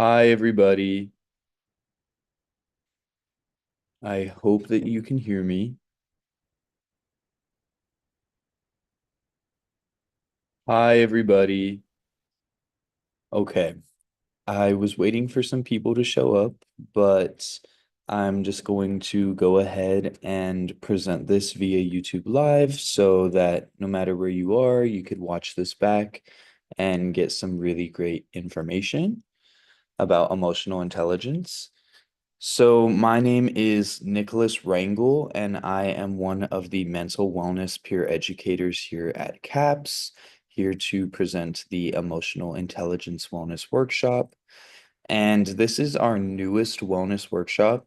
Hi, everybody. I hope that you can hear me. Hi, everybody. Okay, I was waiting for some people to show up, but I'm just going to go ahead and present this via YouTube Live so that no matter where you are, you could watch this back and get some really great information about emotional intelligence. So, my name is Nicholas Rangel, and I am one of the mental wellness peer educators here at CAPS, here to present the Emotional Intelligence Wellness Workshop. And this is our newest wellness workshop.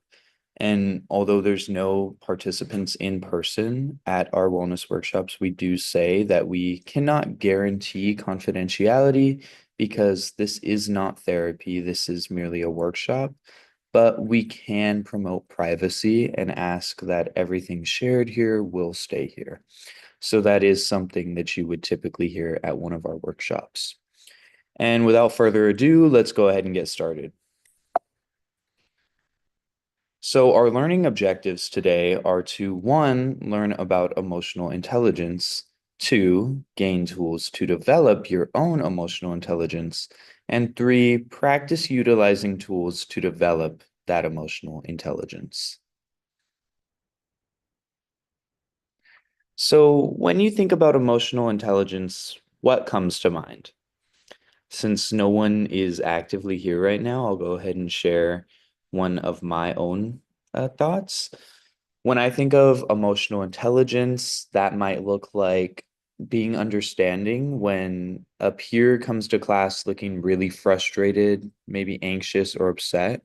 And although there's no participants in person at our wellness workshops, we do say that we cannot guarantee confidentiality because this is not therapy. This is merely a workshop, but we can promote privacy and ask that everything shared here will stay here. So that is something that you would typically hear at one of our workshops. And without further ado, let's go ahead and get started. So our learning objectives today are to one, learn about emotional intelligence, two, gain tools to develop your own emotional intelligence, and three, practice utilizing tools to develop that emotional intelligence. So when you think about emotional intelligence, what comes to mind? Since no one is actively here right now, I'll go ahead and share one of my own thoughts. When I think of emotional intelligence, that might look like being understanding when a peer comes to class looking really frustrated, maybe anxious or upset,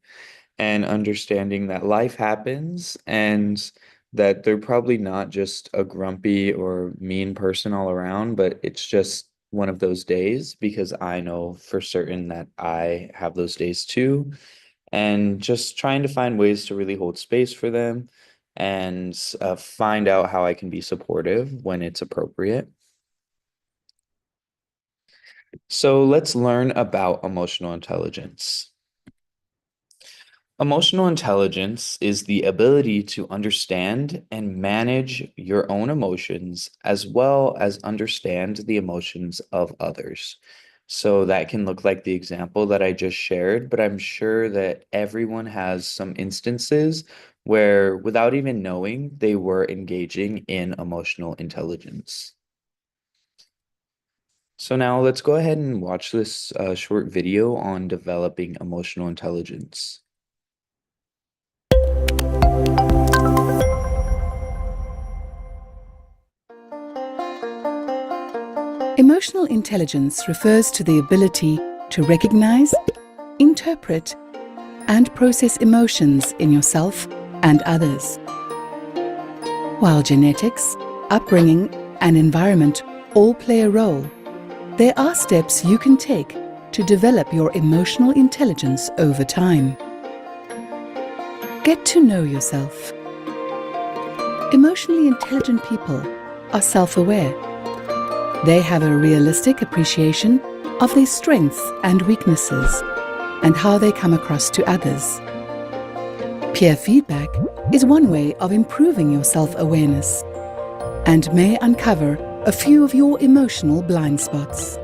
and understanding that life happens and that they're probably not just a grumpy or mean person all around, but it's just one of those days because I know for certain that I have those days too. And just trying to find ways to really hold space for them and find out how I can be supportive when it's appropriate. So let's learn about emotional intelligence. Emotional intelligence is the ability to understand and manage your own emotions as well as understand the emotions of others. So that can look like the example that I just shared, but I'm sure that everyone has some instances where, without even knowing, they were engaging in emotional intelligence. So now let's go ahead and watch this short video on developing emotional intelligence. Emotional intelligence refers to the ability to recognize, interpret, and process emotions in yourself and others. While genetics, upbringing, and environment all play a role, there are steps you can take to develop your emotional intelligence over time. Get to know yourself. Emotionally intelligent people are self-aware. They have a realistic appreciation of their strengths and weaknesses and how they come across to others. Peer feedback is one way of improving your self-awareness and may uncover a few of your emotional blind spots.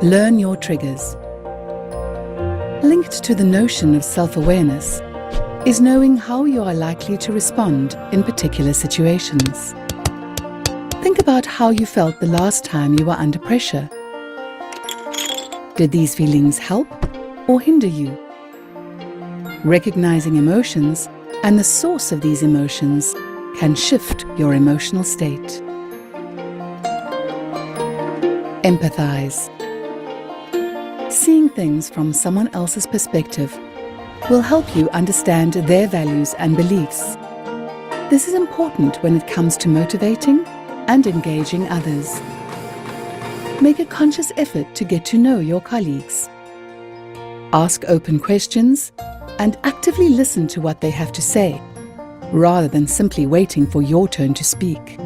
Learn your triggers. Linked to the notion of self-awareness is knowing how you are likely to respond in particular situations. Think about how you felt the last time you were under pressure. Did these feelings help or hinder you? Recognizing emotions and the source of these emotions can shift your emotional state. Empathize. Seeing things from someone else's perspective will help you understand their values and beliefs. This is important when it comes to motivating and engaging others. Make a conscious effort to get to know your colleagues. Ask open questions and actively listen to what they have to say, rather than simply waiting for your turn to speak.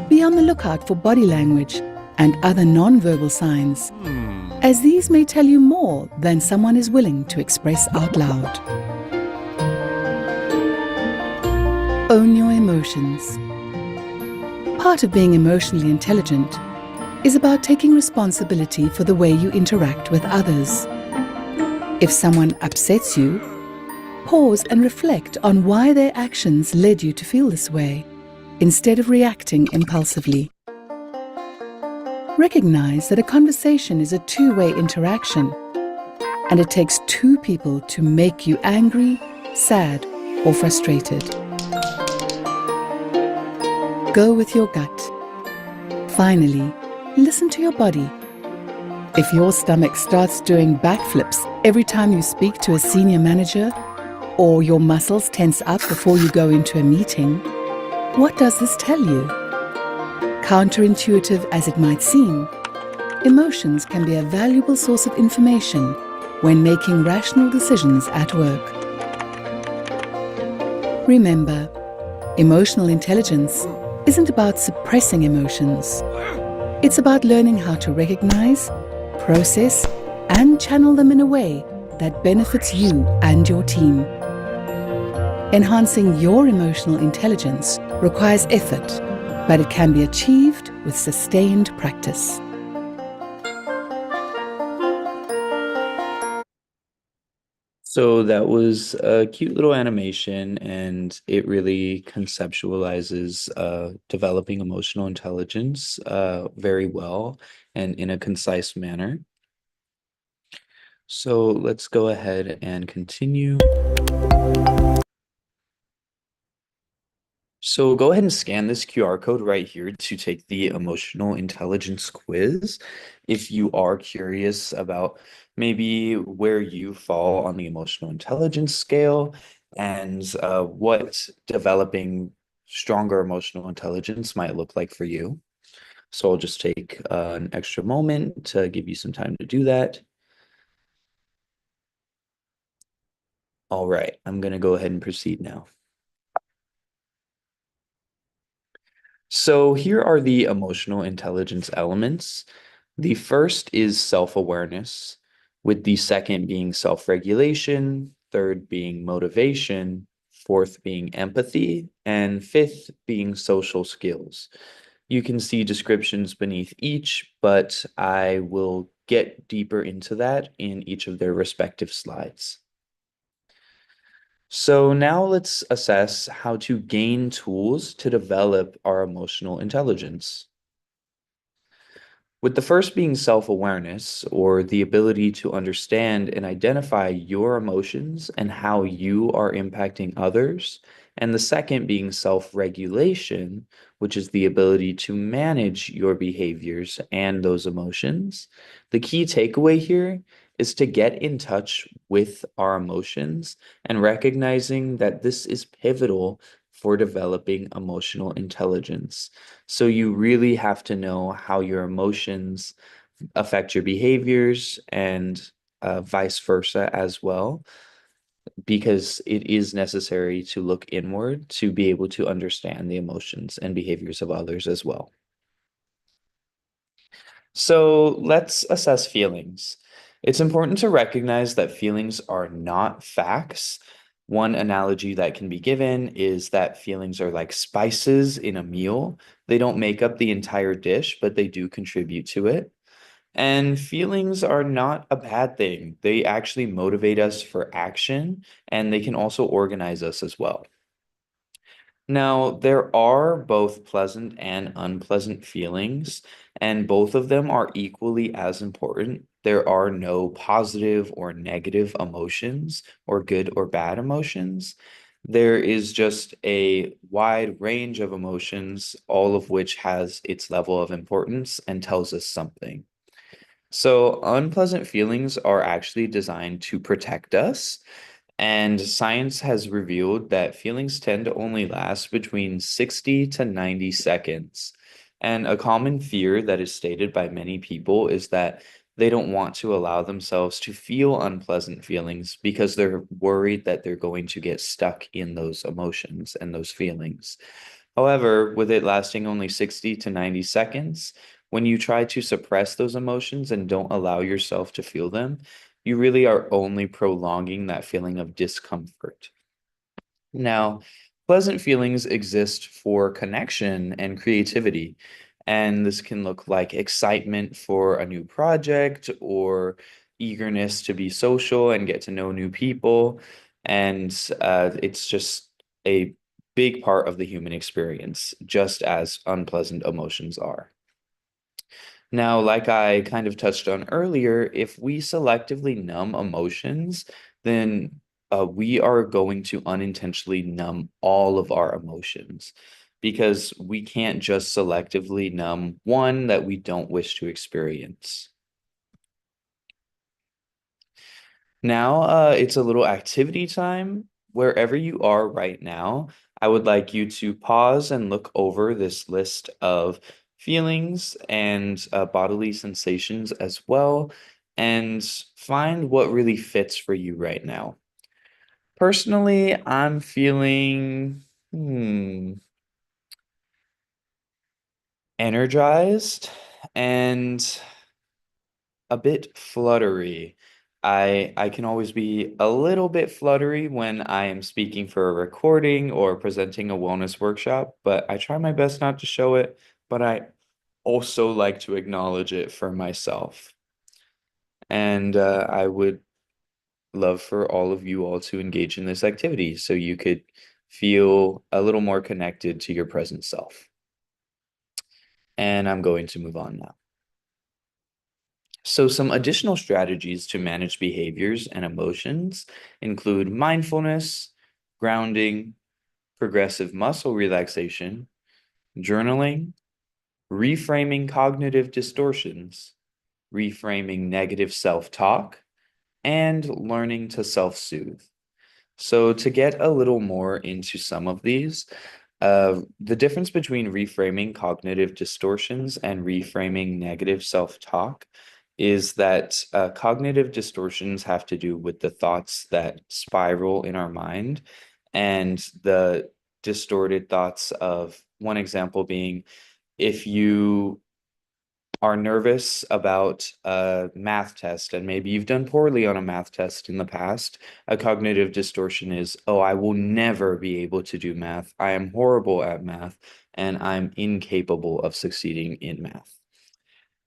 Be on the lookout for body language and other non-verbal signs, as these may tell you more than someone is willing to express out loud. Own your emotions. Part of being emotionally intelligent is about taking responsibility for the way you interact with others. If someone upsets you, pause and reflect on why their actions led you to feel this way, instead of reacting impulsively. Recognize that a conversation is a two-way interaction, and it takes two people to make you angry, sad, or frustrated. Go with your gut. Finally, listen to your body. If your stomach starts doing backflips every time you speak to a senior manager, or your muscles tense up before you go into a meeting, what does this tell you? Counterintuitive as it might seem, emotions can be a valuable source of information when making rational decisions at work. Remember, emotional intelligence isn't about suppressing emotions. It's about learning how to recognize, process, and channel them in a way that benefits you and your team. Enhancing your emotional intelligence requires effort, but it can be achieved with sustained practice. So that was a cute little animation, and it really conceptualizes developing emotional intelligence very well and in a concise manner. So let's go ahead and continue. So go ahead and scan this QR code right here to take the emotional intelligence quiz. If you are curious about maybe where you fall on the emotional intelligence scale and what developing stronger emotional intelligence might look like for you. So I'll just take an extra moment to give you some time to do that. All right, I'm going to go ahead and proceed now. So here are the emotional intelligence elements. The first is self-awareness, with the second being self-regulation, third being motivation, fourth being empathy, and fifth being social skills. You can see descriptions beneath each, but I will get deeper into that in each of their respective slides. So now let's assess how to gain tools to develop our emotional intelligence. With the first being self-awareness, or the ability to understand and identify your emotions and how you are impacting others, and the second being self-regulation, which is the ability to manage your behaviors and those emotions. The key takeaway here is to get in touch with our emotions and recognizing that this is pivotal for developing emotional intelligence. So you really have to know how your emotions affect your behaviors and vice versa as well, because it is necessary to look inward to be able to understand the emotions and behaviors of others as well. So let's assess feelings. It's important to recognize that feelings are not facts. One analogy that can be given is that feelings are like spices in a meal. They don't make up the entire dish, but they do contribute to it. And feelings are not a bad thing. They actually motivate us for action, and they can also organize us as well. Now, there are both pleasant and unpleasant feelings, and both of them are equally as important. There are no positive or negative emotions, or good or bad emotions. There is just a wide range of emotions, all of which has its level of importance and tells us something. So, unpleasant feelings are actually designed to protect us. And science has revealed that feelings tend to only last between 60 to 90 seconds. And a common fear that is stated by many people is that they don't want to allow themselves to feel unpleasant feelings because they're worried that they're going to get stuck in those emotions and those feelings. However, with it lasting only 60 to 90 seconds, when you try to suppress those emotions and don't allow yourself to feel them, you really are only prolonging that feeling of discomfort. Now, pleasant feelings exist for connection and creativity, and this can look like excitement for a new project or eagerness to be social and get to know new people. And it's just a big part of the human experience, just as unpleasant emotions are. Now, like I kind of touched on earlier, if we selectively numb emotions, then we are going to unintentionally numb all of our emotions because we can't just selectively numb one that we don't wish to experience. Now, it's a little activity time. Wherever you are right now, I would like you to pause and look over this list of feelings and bodily sensations as well, and find what really fits for you right now. Personally, I'm feeling energized and a bit fluttery. I can always be a little bit fluttery when I am speaking for a recording or presenting a wellness workshop, but I try my best not to show it, but I also like to acknowledge it for myself. And I would love for all of you all to engage in this activity so you could feel a little more connected to your present self. And I'm going to move on now. So, some additional strategies to manage behaviors and emotions include mindfulness, grounding, progressive muscle relaxation, journaling, reframing cognitive distortions, reframing negative self-talk, and learning to self-soothe. So, to get a little more into some of these, the difference between reframing cognitive distortions and reframing negative self-talk is that cognitive distortions have to do with the thoughts that spiral in our mind and the distorted thoughts of one example being if you are nervous about a math test and maybe you've done poorly on a math test in the past, a cognitive distortion is, oh, I will never be able to do math. I am horrible at math and I'm incapable of succeeding in math.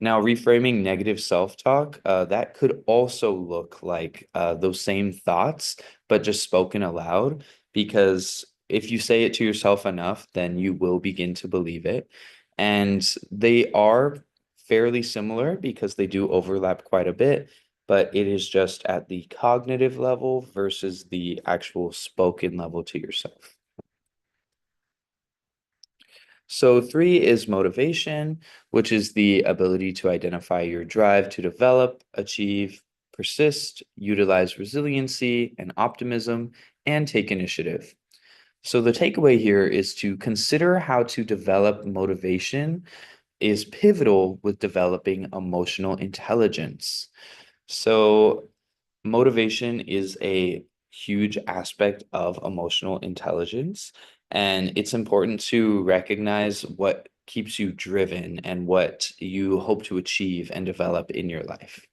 Now, reframing negative self-talk, that could also look like those same thoughts, but just spoken aloud, because if you say it to yourself enough, then you will begin to believe it. And they are fairly similar because they do overlap quite a bit, but it is just at the cognitive level versus the actual spoken level to yourself. So, three is motivation, which is the ability to identify your drive to develop, achieve, persist, utilize resiliency and optimism, and take initiative. So, the takeaway here is to consider how to develop motivation is pivotal with developing emotional intelligence. So, motivation is a huge aspect of emotional intelligence, and it's important to recognize what keeps you driven and what you hope to achieve and develop in your life.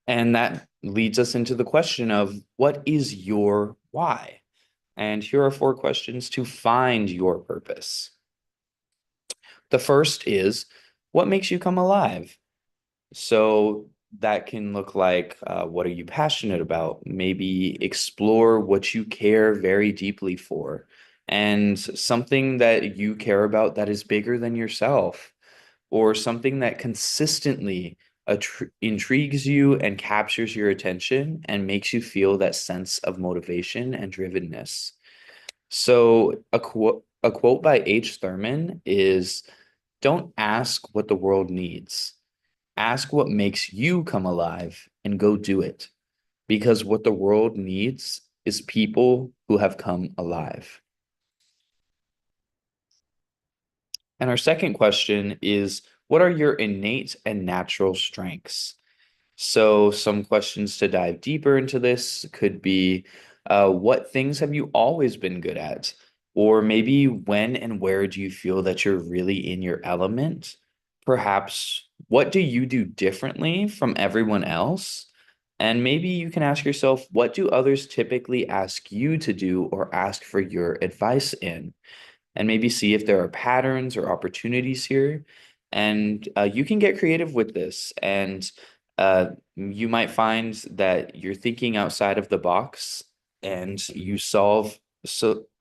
And that leads us into the question of what is your why? And here are four questions to find your purpose. The first is, what makes you come alive? So that can look like what are you passionate about? Maybe explore what you care very deeply for and something that you care about that is bigger than yourself, or something that consistently intrigues you and captures your attention and makes you feel that sense of motivation and drivenness. So a quote by H. Thurman is, don't ask what the world needs. Ask what makes you come alive and go do it. Because what the world needs is people who have come alive. And our second question is, what are your innate and natural strengths? So, some questions to dive deeper into this could be, what things have you always been good at? Or maybe when and where do you feel that you're really in your element? Perhaps what do you do differently from everyone else? And maybe you can ask yourself, what do others typically ask you to do or ask for your advice in? And maybe see if there are patterns or opportunities here. And you can get creative with this. And you might find that you're thinking outside of the box and you solve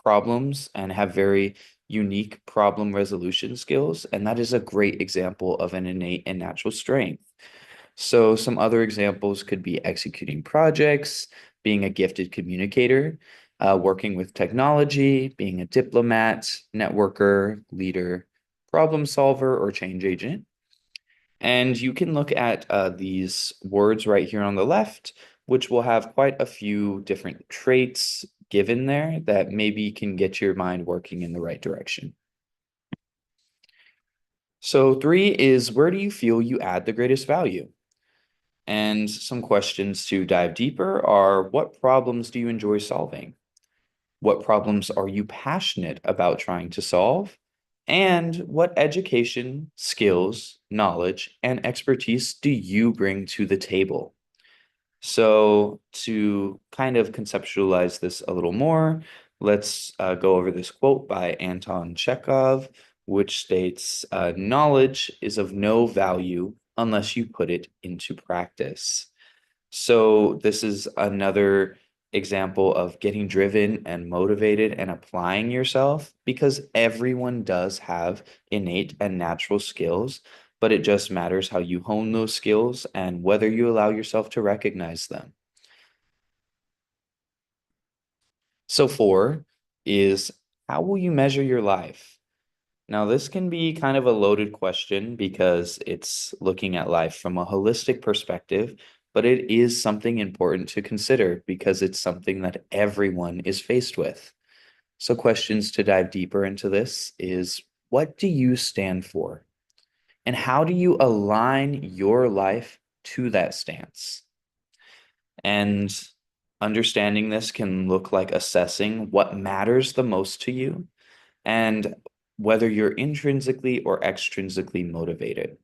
problems and have very unique problem resolution skills. And that is a great example of an innate and natural strength. So, some other examples could be executing projects, being a gifted communicator, working with technology, being a diplomat, networker, leader, problem solver, or change agent. And you can look at these words right here on the left, which will have quite a few different traits given there that maybe can get your mind working in the right direction. So, three is where do you feel you add the greatest value? And some questions to dive deeper are what problems do you enjoy solving? What problems are you passionate about trying to solve? And what education, skills, knowledge, and expertise do you bring to the table? So, to kind of conceptualize this a little more, let's go over this quote by Anton Chekhov, which states knowledge is of no value unless you put it into practice. So, this is another example of getting driven and motivated and applying yourself because everyone does have innate and natural skills, but it just matters how you hone those skills and whether you allow yourself to recognize them. So, four is how will you measure your life? Now, this can be kind of a loaded question because it's looking at life from a holistic perspective, but it is something important to consider because it's something that everyone is faced with. So, questions to dive deeper into this is what do you stand for? And how do you align your life to that stance? And understanding this can look like assessing what matters the most to you and whether you're intrinsically or extrinsically motivated.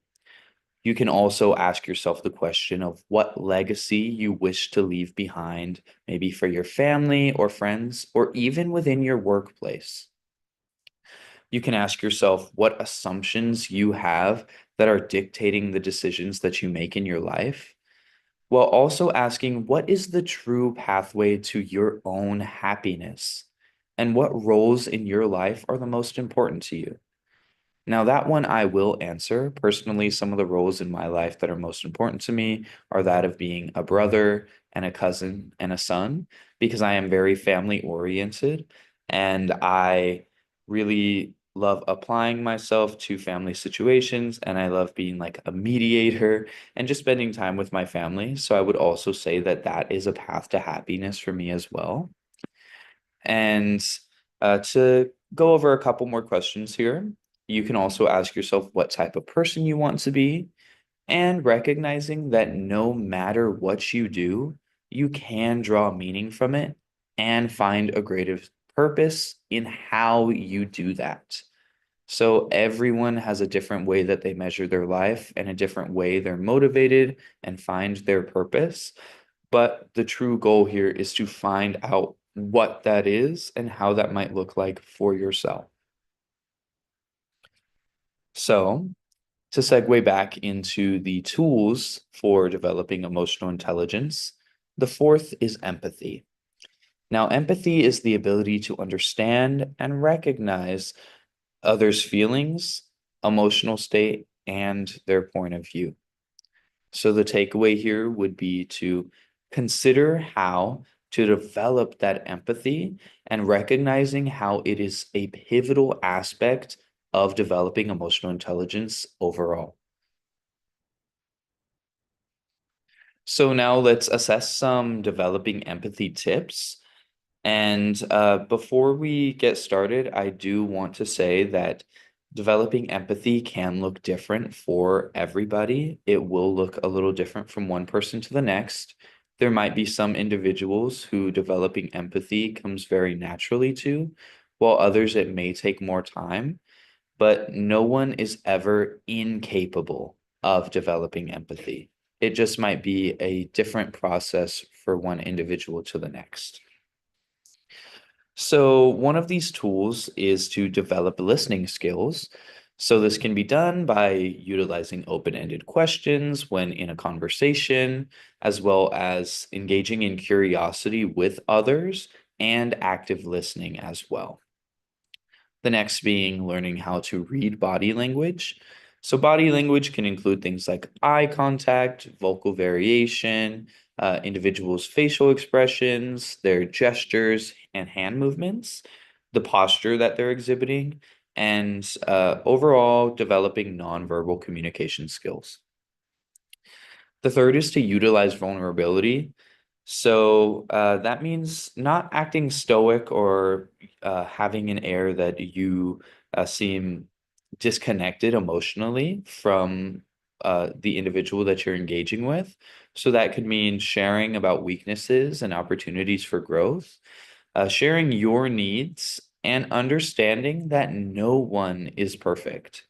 You can also ask yourself the question of what legacy you wish to leave behind, maybe for your family or friends, or even within your workplace. You can ask yourself what assumptions you have that are dictating the decisions that you make in your life, while also asking what is the true pathway to your own happiness and what roles in your life are the most important to you. Now, that one I will answer. Personally, some of the roles in my life that are most important to me are that of being a brother and a cousin and a son, because I am very family oriented and I really love applying myself to family situations and I love being like a mediator and just spending time with my family. So I would also say that that is a path to happiness for me as well. And to go over a couple more questions here, you can also ask yourself what type of person you want to be and recognizing that no matter what you do, you can draw meaning from it and find a greater purpose in how you do that. So everyone has a different way that they measure their life and a different way they're motivated and find their purpose. But the true goal here is to find out what that is and how that might look like for yourself. So, to segue back into the tools for developing emotional intelligence, the fourth is empathy. Now, empathy is the ability to understand and recognize others' feelings, emotional state, and their point of view. So the takeaway here would be to consider how to develop that empathy and recognizing how it is a pivotal aspect of developing emotional intelligence overall. So now let's assess some developing empathy tips. And before we get started, I do want to say that developing empathy can look different for everybody. It will look a little different from one person to the next. There might be some individuals who developing empathy comes very naturally to, while others it may take more time, but no one is ever incapable of developing empathy. It just might be a different process for one individual to the next. So one of these tools is to develop listening skills. So this can be done by utilizing open-ended questions when in a conversation, as well as engaging in curiosity with others and active listening as well. The next being learning how to read body language. So body language can include things like eye contact, vocal variation, individuals' facial expressions, their gestures and hand movements, the posture that they're exhibiting, and overall developing nonverbal communication skills. The third is to utilize vulnerability. So that means not acting stoic or having an air that you seem disconnected emotionally from the individual that you're engaging with. So that could mean sharing about weaknesses and opportunities for growth, sharing your needs, and understanding that no one is perfect.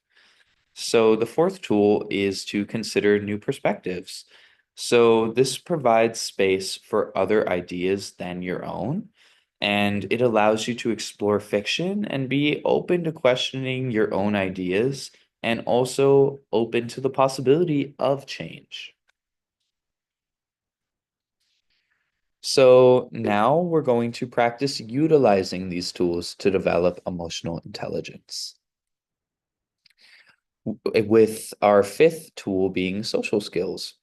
So the fourth tool is to consider new perspectives. So this provides space for other ideas than your own, and it allows you to explore fiction and be open to questioning your own ideas and also open to the possibility of change. So now we're going to practice utilizing these tools to develop emotional intelligence, with our fifth tool being social skills,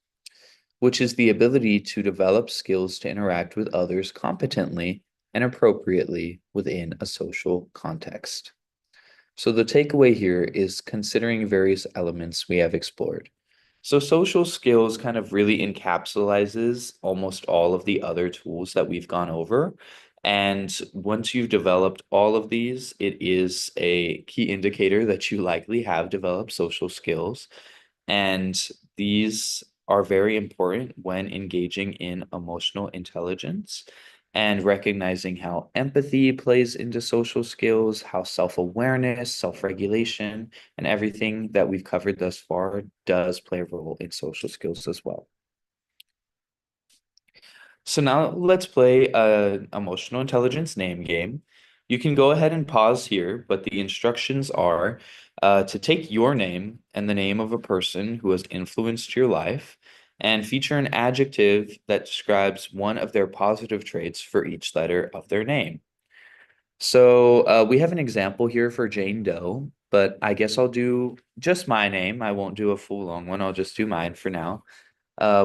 which is the ability to develop skills to interact with others competently and appropriately within a social context. So the takeaway here is considering various elements we have explored. So social skills kind of really encapsulates almost all of the other tools that we've gone over. And once you've developed all of these, it is a key indicator that you likely have developed social skills. And these are very important when engaging in emotional intelligence and recognizing how empathy plays into social skills, how self-awareness, self-regulation, and everything that we've covered thus far does play a role in social skills as well. So now let's play an emotional intelligence name game. You can go ahead and pause here, but the instructions are to take your name and the name of a person who has influenced your life and feature an adjective that describes one of their positive traits for each letter of their name. So we have an example here for Jane Doe, but I guess I'll do just my name. I won't do a full long one. I'll just do mine for now,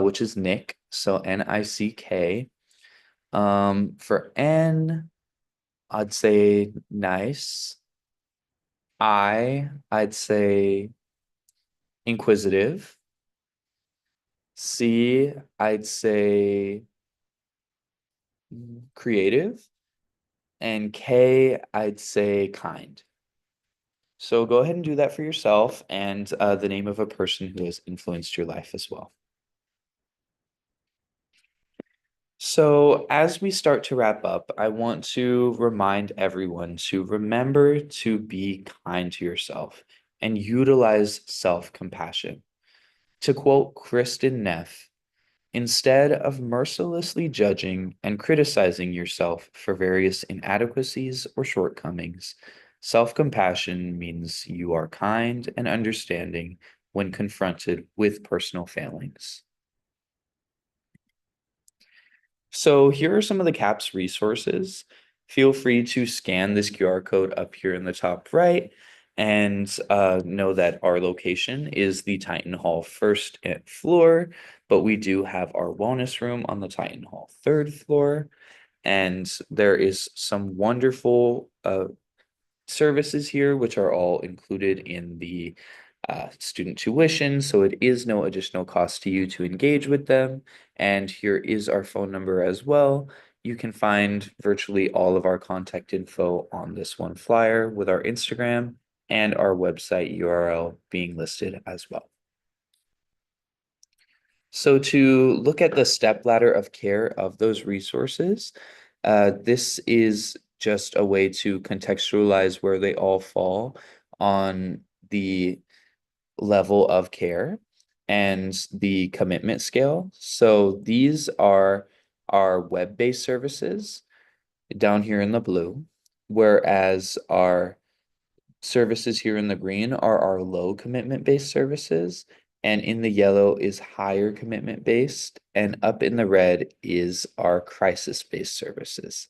which is Nick. So Nick. For N, I'd say nice. I'd say inquisitive. C, I'd say creative. And K, I'd say kind. So go ahead and do that for yourself and the name of a person who has influenced your life as well. So as we start to wrap up, I want to remind everyone to remember to be kind to yourself and utilize self-compassion. To quote Kristen Neff, instead of mercilessly judging and criticizing yourself for various inadequacies or shortcomings, self-compassion means you are kind and understanding when confronted with personal failings. So here are some of the CAPS resources. Feel free to scan this QR code up here in the top right and know that our location is the Titan Hall first floor, but we do have our wellness room on the Titan Hall third floor. And there is some wonderful services here, which are all included in the student tuition, so it is no additional cost to you to engage with them. And here is our phone number as well. You can find virtually all of our contact info on this one flyer with our Instagram and our website URL being listed as well. So to look at the step ladder of care of those resources, this is just a way to contextualize where they all fall on the level of care and the commitment scale. So these are our web-based services down here in the blue, whereas our services here in the green are our low commitment based services, and in the yellow is higher commitment based, and up in the red is our crisis based services.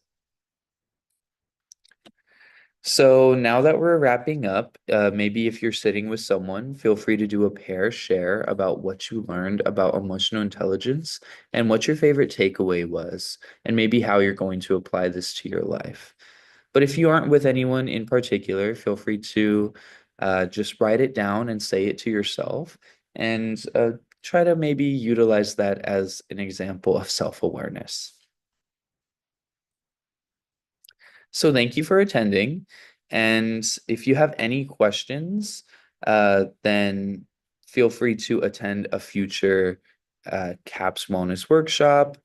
So now that we're wrapping up, maybe if you're sitting with someone, feel free to do a pair share about what you learned about emotional intelligence and what your favorite takeaway was, and maybe how you're going to apply this to your life. But if you aren't with anyone in particular, feel free to just write it down and say it to yourself and try to maybe utilize that as an example of self-awareness. So thank you for attending. And if you have any questions, then feel free to attend a future CAPS Wellness workshop,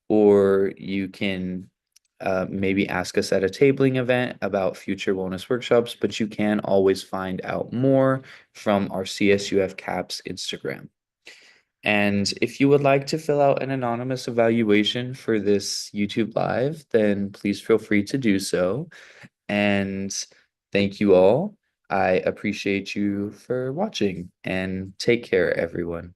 or you can maybe ask us at a tabling event about future wellness workshops, but you can always find out more from our CSUF CAPS Instagram. And if you would like to fill out an anonymous evaluation for this YouTube Live, then please feel free to do so. And thank you all. I appreciate you for watching, and take care, everyone.